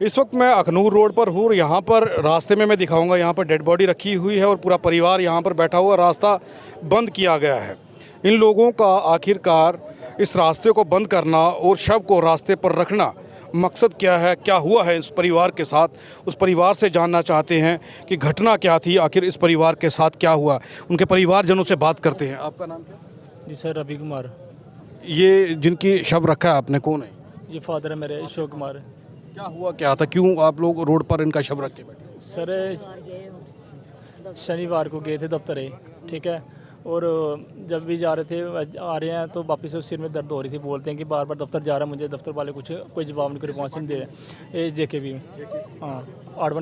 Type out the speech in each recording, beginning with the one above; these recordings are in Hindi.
इस वक्त मैं अखनूर रोड पर हूँ। यहाँ पर रास्ते में मैं दिखाऊंगा, यहाँ पर डेड बॉडी रखी हुई है और पूरा परिवार यहाँ पर बैठा हुआ, रास्ता बंद किया गया है। इन लोगों का आखिरकार इस रास्ते को बंद करना और शव को रास्ते पर रखना मकसद क्या है, क्या हुआ है इस परिवार के साथ, उस परिवार से जानना चाहते हैं कि घटना क्या थी, आखिर इस परिवार के साथ क्या हुआ। उनके परिवारजनों से बात करते हैं। आपका नाम क्या? जी सर, रवि कुमार। ये जिनकी शव रखा है आपने, कौन है? ये फादर है मेरे, अशोक कुमार। क्या हुआ, क्या था, क्यों आप लोग रोड पर इनका शव रख के बैठे? सर शनिवार को गए थे दफ्तर, ठीक है, और जब भी जा रहे थे आ रहे हैं तो वापस सिर में दर्द हो रही थी। बोलते हैं कि बार बार दफ्तर जा रहा है, मुझे दफ्तर वाले कोई जवाब नहीं, कोई रिस्पॉन्स नहीं दे रहे। JKB, हाँ, 8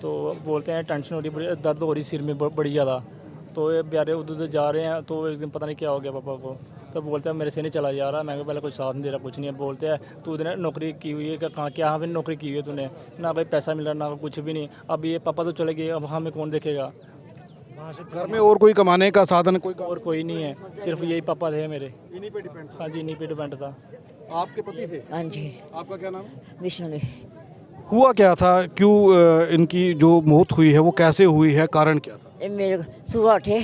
तो बोलते हैं टेंशन हो रही, दर्द हो रही सिर में बड़ी ज़्यादा। तो ये बेचारे उधर जा रहे हैं, तो एक दिन पता नहीं क्या हो गया पापा को। तो बोलते हैं मेरे से नहीं चला जा रहा। मैं पहले कोई साथ नहीं दे रहा, कुछ नहीं है। बोलते हैं तूने नौकरी की हुई है, कहाँ क्या फिर नौकरी की हुई है तूने, ना भाई पैसा मिल रहा ना कुछ भी नहीं। अब ये पापा तो चले गए, अब हमें कौन देखेगा? घर में और कोई कमाने का साधन और कोई नहीं है, सिर्फ यही पापा थे मेरे। इन्हीं पे डिपेंड? हाँ जी, इन्हीं पे डिपेंड था। आपके पति थे? हाँ जी। आपका क्या नाम है? विष्णु। हुआ क्या था, क्यों इनकी जो मौत हुई है वो कैसे हुई है, कारण क्या था? ये मेरे सुबह उठे,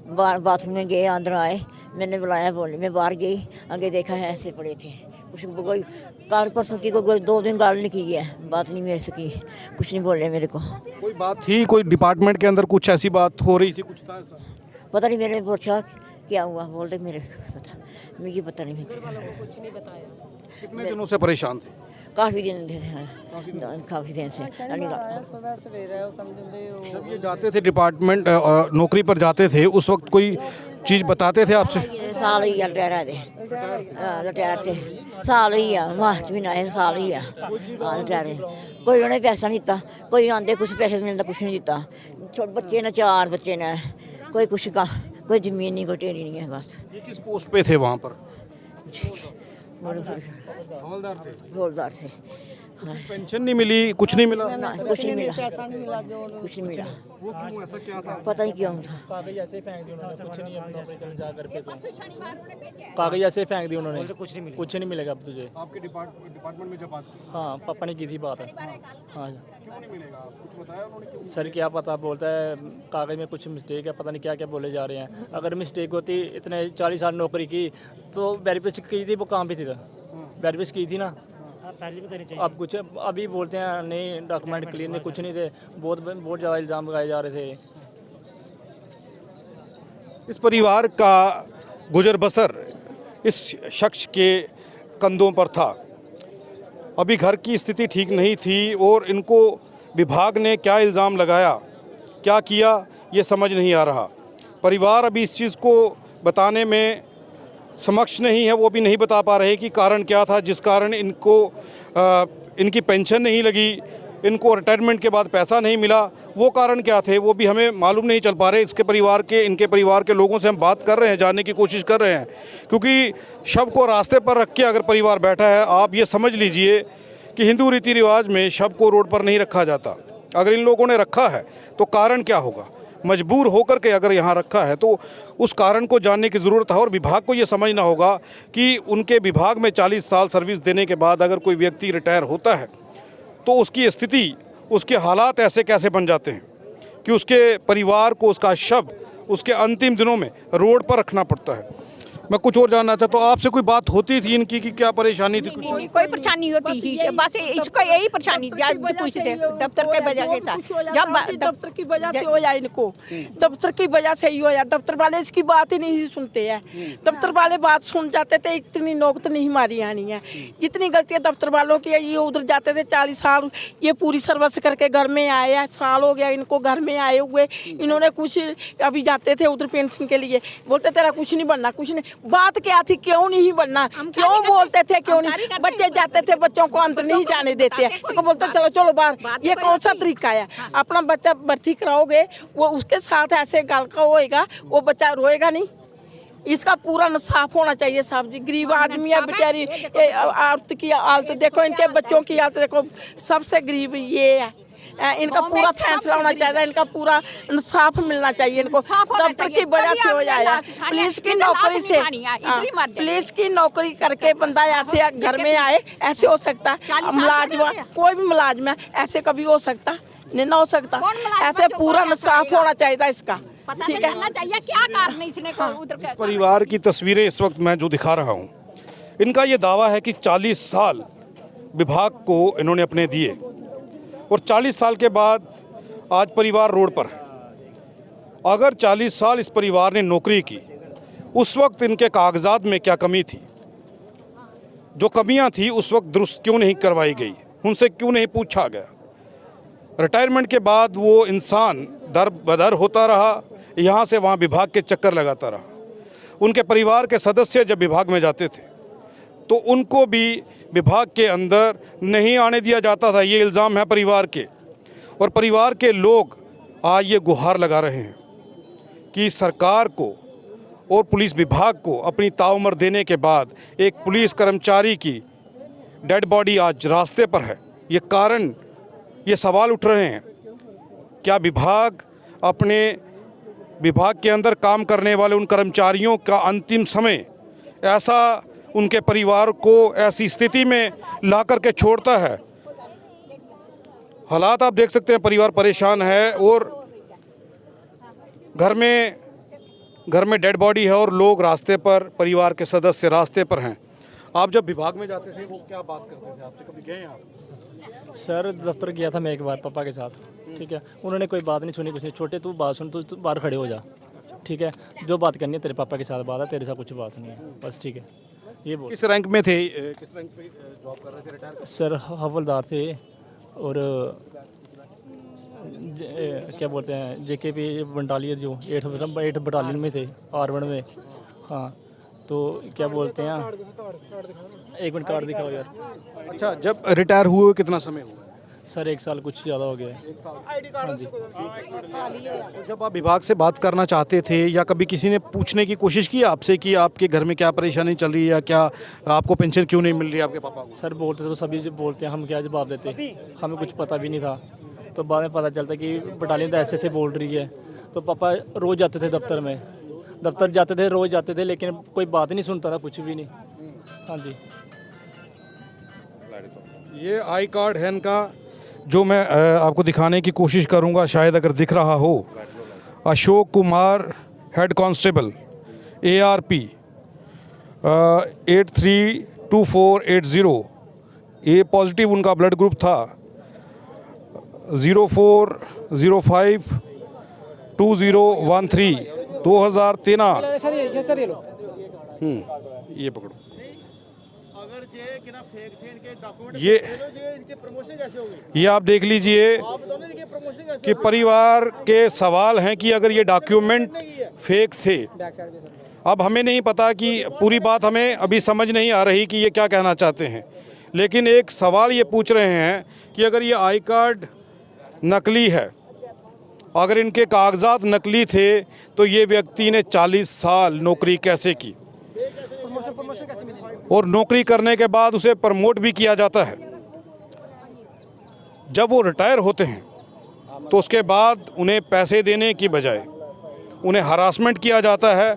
बाथरूम में गए, अंदर आए, मैंने बुलाया, बोले, मैं बाहर गई, आगे देखा है ऐसे पड़े थे। कुछ कोई कार परसों की कोई 2 दिन गाल नहीं की है, बात नहीं मेरे से की, कुछ नहीं बोले मेरे को। कोई बात थी, कोई डिपार्टमेंट के अंदर कुछ ऐसी बात हो रही थी, कुछ था ऐसा? पता नहीं, मेरे पूछा क्या हुआ, बोलते मेरे पता, मुझे पता नहीं। कितने दिनों से परेशान थे? काफ़ी दिन थे, काफ़ी दिन से। जब ये जाते थे डिपार्टमेंट नौकरी पर जाते थे, उस वक्त कोई चीज़ बताते थे आपसे? साल ही है रिटायर थे, रिटायर थे, साल ही है, मार्च महीना है, साल ही है, हाँ रिटायर। कोई उन्हें पैसा नहीं दिता, कोई आंदे कुछ पैसे मिलता, कुछ नहीं दिता। छोटे बच्चे ने, 4 बच्चे ने, कोई कुछ का, कोई ज़मीन नहीं, कोई टेरी नहीं है बस। ये किस पोस्ट पे थे वहाँ पर? हवलदार थे। हवलदार थे, हाँ। पेंशन नहीं मिली, कुछ नहीं मिला? कुछ नहीं मिला, कुछ नहीं मिला। वो क्यों, ऐसा क्या था? पता नहीं क्यों था। कागज ऐसे फेंक दिए उन्होंने, कुछ नहीं, अपनी नौकरी चले जा कर पे तो कागज ऐसे फेंक दिए उन्होंने, कुछ नहीं मिलेगा अब तुझे। आपके डिपार्टमेंट में जब बात की? हाँ, पापा ने की थी बात। हाँ, क्यों नहीं मिलेगा, कुछ बताया उन्होंने क्यों? सर क्या पता, बोलता है कागज़ में कुछ मिस्टेक है, पता नहीं क्या क्या बोले जा रहे हैं। अगर मिस्टेक होती, इतने 40 साल नौकरी की तो वेरिफिकेशन की थी, वो काम पे थी, वेरिफिकेशन की थी ना, पहले भी करनी चाहिए। अब कुछ अभी बोलते हैं नहीं, डॉक्यूमेंट क्लियर नहीं, कुछ नहीं थे। बहुत ज़्यादा इल्ज़ाम लगाए जा रहे थे। इस परिवार का गुजर बसर इस शख्स के कंधों पर था। अभी घर की स्थिति ठीक नहीं थी और इनको विभाग ने क्या इल्ज़ाम लगाया, क्या किया, ये समझ नहीं आ रहा। परिवार अभी इस चीज़ को बताने में समक्ष नहीं है, वो भी नहीं बता पा रहे कि कारण क्या था जिस कारण इनको इनकी पेंशन नहीं लगी, इनको रिटायरमेंट के बाद पैसा नहीं मिला। वो कारण क्या थे वो भी हमें मालूम नहीं चल पा रहे। इनके परिवार के लोगों से हम बात कर रहे हैं, जानने की कोशिश कर रहे हैं, क्योंकि शव को रास्ते पर रख के अगर परिवार बैठा है, आप ये समझ लीजिए कि हिंदू रीति रिवाज में शव को रोड पर नहीं रखा जाता। अगर इन लोगों ने रखा है तो कारण क्या होगा, मजबूर होकर के अगर यहाँ रखा है तो उस कारण को जानने की ज़रूरत है। और विभाग को ये समझना होगा कि उनके विभाग में 40 साल सर्विस देने के बाद अगर कोई व्यक्ति रिटायर होता है तो उसकी स्थिति, उसके हालात ऐसे कैसे बन जाते हैं कि उसके परिवार को उसका शव उसके अंतिम दिनों में रोड पर रखना पड़ता है। मैं कुछ और जानना था, तो आपसे कोई बात होती थी इनकी कि क्या परेशानी थी? कुछ कोई परेशानी होती ही, बस इसको यही परेशानी पूछते दफ्तर के वजह से, जब दफ्तर की वजह से हो जाए, इनको दफ्तर की वजह से ही हो जाए। दफ्तर वाले इसकी बात ही नहीं सुनते हैं। दफ्तर वाले बात सुन जाते थे, इतनी नौकत नहीं हमारी आनी है। जितनी गलतियाँ दफ्तर वालों की है, ये उधर जाते थे 40 साल, ये पूरी सर्विस करके घर में आए हैं, साल हो गया इनको घर में आए हुए। इन्होंने कुछ अभी जाते थे उधर पेंशन के लिए, बोलते तेरा कुछ नहीं बनना, कुछ नहीं। बात क्या थी, क्यों नहीं बनना, क्यों बोलते थे, क्यों नहीं? बच्चे जाते थे, बच्चों को अंदर नहीं जाने देते हैं, तो बोलते चलो चलो बाहर। ये कौन सा तरीका है? अपना बच्चा भर्ती कराओगे, वो उसके साथ ऐसे गाल का होएगा, वो बच्चा रोएगा नहीं। इसका पूरा न साफ होना चाहिए साहब जी। गरीब आदमी है बेचारी, औरत की हालत देखो, इनके बच्चों की हालत देखो, सबसे गरीब ये है। इनका पूरा फैसला होना चाहिए, इनका पूरा इंसाफ मिलना चाहिए इनको। दफ्तर की वजह से हो जाएगा, पुलिस की नौकरी से, पुलिस की नौकरी करके बंदा ऐसे घर में आए, ऐसे हो सकता है? मुलाजमा, कोई भी मुलाजमा ऐसे कभी हो सकता नहीं, ना हो सकता। ऐसे पूरा इंसाफ होना चाहिए इसका, ठीक है? क्या कारण है इसने उधर परिवार की तस्वीरें इस वक्त मैं जो दिखा रहा हूँ, इनका ये दावा है कि 40 साल विभाग को इन्होंने अपने दिए और 40 साल के बाद आज परिवार रोड पर है। अगर 40 साल इस परिवार ने नौकरी की, उस वक्त इनके कागजात में क्या कमी थी? जो कमियां थी उस वक्त दुरुस्त क्यों नहीं करवाई गई? उनसे क्यों नहीं पूछा गया? रिटायरमेंट के बाद वो इंसान दर बदर होता रहा, यहाँ से वहाँ विभाग के चक्कर लगाता रहा। उनके परिवार के सदस्य जब विभाग में जाते थे तो उनको भी विभाग के अंदर नहीं आने दिया जाता था। ये इल्ज़ाम है परिवार के, और परिवार के लोग आज ये गुहार लगा रहे हैं कि सरकार को और पुलिस विभाग को अपनी ताउम्र देने के बाद एक पुलिस कर्मचारी की डेड बॉडी आज रास्ते पर है। ये कारण, ये सवाल उठ रहे हैं, क्या विभाग के अंदर काम करने वाले उन कर्मचारियों का अंतिम समय ऐसा उनके परिवार को ऐसी स्थिति में ला करके छोड़ता है? हालात आप देख सकते हैं, परिवार परेशान है और घर में डेड बॉडी है और लोग रास्ते पर, परिवार के सदस्य रास्ते पर हैं। आप जब विभाग में जाते थे वो क्या बात करते थे आपसे? कभी गए आप? सर दफ्तर गया था मैं एक बार पापा के साथ, ठीक है, उन्होंने कोई बात नहीं सुनी, कुछ नहीं। छोटे तू बात सुन, तू बाहर खड़े हो जा, ठीक है, जो बात करनी है तेरे पापा के साथ बात है, तेरे साथ कुछ बात नहीं है, बस, ठीक है, ये बोल। किस रैंक में थे? किस रैंक पे जॉब कर रहे थे? रिटायर? सर हवलदार थे और क्या बोलते हैं JKP बटालियन, जो 8 बटालियन में थे, R1 में। हाँ, तो क्या बोलते हैं, एक मिनट कार्ड दिखाओ यार। अच्छा, जब रिटायर हुए कितना समय हुआ? सर 1 साल कुछ ज़्यादा हो गया है। हाँ जी। तो जब आप विभाग से बात करना चाहते थे या कभी किसी ने पूछने की कोशिश की आपसे कि आपके घर में क्या परेशानी चल रही है या क्या आपको पेंशन क्यों नहीं मिल रही है आपके पापा को? सर बोलते तो सभी जो बोलते हैं, हम क्या जवाब देते, हमें कुछ पता भी नहीं था। तो बाद में पता चलता कि बटालियन तो ऐसे बोल रही है। तो पापा रोज़ जाते थे दफ्तर जाते थे, रोज़ जाते थे, लेकिन कोई बात नहीं सुनता था, कुछ भी नहीं। हाँ जी, ये आई कार्ड है इनका, जो मैं आपको दिखाने की कोशिश करूंगा, शायद अगर दिख रहा हो। Ashok Kumar, head constable, ARP 832480। ए पॉजिटिव उनका ब्लड ग्रुप था। 04052013 2013। ये पकड़ो। ये आप देख लीजिए कि परिवार के सवाल हैं कि अगर ये डॉक्यूमेंट फेक थे। अब हमें नहीं पता कि पूरी बात हमें अभी समझ नहीं आ रही कि ये क्या कहना चाहते हैं, लेकिन एक सवाल ये पूछ रहे हैं कि अगर ये आई कार्ड नकली है, अगर इनके कागजात नकली थे, तो ये व्यक्ति ने 40 साल नौकरी कैसे की? और नौकरी करने के बाद उसे प्रमोट भी किया जाता है। जब वो रिटायर होते हैं तो उसके बाद उन्हें पैसे देने की बजाय उन्हें हरासमेंट किया जाता है,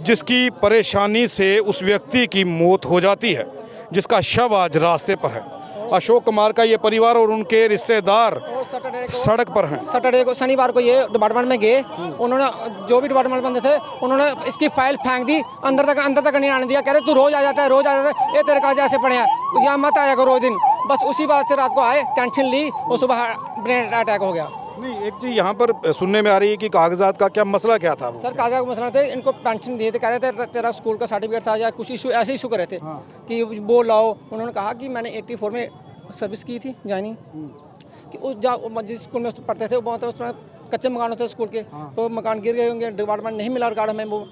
जिसकी परेशानी से उस व्यक्ति की मौत हो जाती है, जिसका शव आज रास्ते पर है। अशोक कुमार का ये परिवार और उनके रिश्तेदार सड़क पर हैं। सैटरडे को, शनिवार को ये डिपार्टमेंट में गए, उन्होंने जो भी डिपार्टमेंट बंदे थे उन्होंने इसकी फाइल फेंक दी, अंदर तक नहीं आने दिया। कह रहे तू रोज आ जाता है, ये तेरे कागज ऐसे पड़े हैं, यहाँ मत आया करो रोज दिन। बस उसी बात से रात को आए, टेंशन ली और सुबह ब्रेन अटैक हो गया। नहीं, एक चीज़ यहाँ पर सुनने में आ रही है कि कागजात का क्या मसला क्या था? सर कागजात का मसला थे, इनको पेंशन दिए थे, कह रहे थे तेरा स्कूल का सर्टिफिकेट था या कुछ इशू, ऐसे इशू कर रहे थे कि वो लाओ। उन्होंने कहा कि मैंने 84 में सर्विस की थी ज्वाइनिंग, कि उस जिस स्कूल में पढ़ते थे वो बहुत उसमें कच्चे मकान होते स्कूल के, तो मकान गिर गए होंगे, डिपार्टमेंट नहीं मिला रिकॉर्ड हमें, वो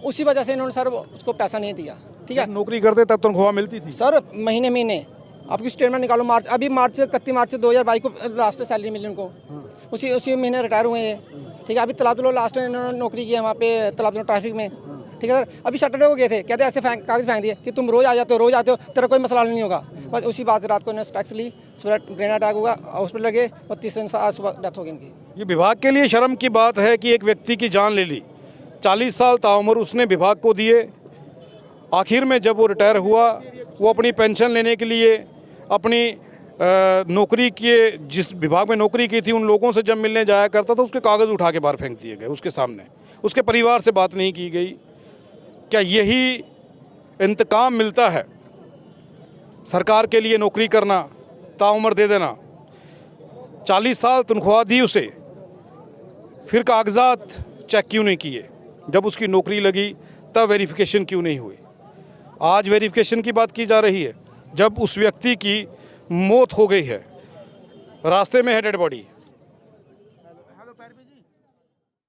उसी वजह से इन्होंने सर उसको पैसा नहीं दिया। ठीक है, नौकरी करते तब तनख्वाह मिलती थी सर महीने आपकी स्टेटमेंट निकालो। मार्च 31 मार्च 2022 को लास्ट सैलरी मिली उनको, उसी महीने रिटायर हुए हैं। ठीक है, अभी तलाबुल लास्ट में इन्होंने नौकरी की है वहाँ पे तलाबुल ट्रैफिक में। ठीक है सर, अभी सैटरडे को गए थे, कहते ऐसे कागज फेंक दिए कि तुम रोज आ जाते हो, तेरा कोई मसला नहीं होगा। बस उसी बात रात को इन्होंने टैक्स ली, सुबह ब्रेन अटैक हुआ, हॉस्पिटल लगे और तीसरे दिन आज सुबह डेथ हो गई इनकी। ये विभाग के लिए शर्म की बात है कि एक व्यक्ति की जान ले ली। 40 साल ताउम्र उसने विभाग को दिए। आखिर में जब वो रिटायर हुआ, वो अपनी पेंशन लेने के लिए अपनी नौकरी के जिस विभाग में नौकरी की थी उन लोगों से जब मिलने जाया करता था, उसके कागज़ उठा के बाहर फेंक दिए गए उसके सामने। उसके परिवार से बात नहीं की गई। क्या यही इंतकाम मिलता है? सरकार के लिए नौकरी करना, ताउम्र दे देना, 40 साल तनख्वाह दी उसे, फिर कागजात चेक क्यों नहीं किए? जब उसकी नौकरी लगी तब वेरिफिकेशन क्यों नहीं हुई? आज वेरिफिकेशन की बात की जा रही है जब उस व्यक्ति की मौत हो गई है, रास्ते में है डेड बॉडी।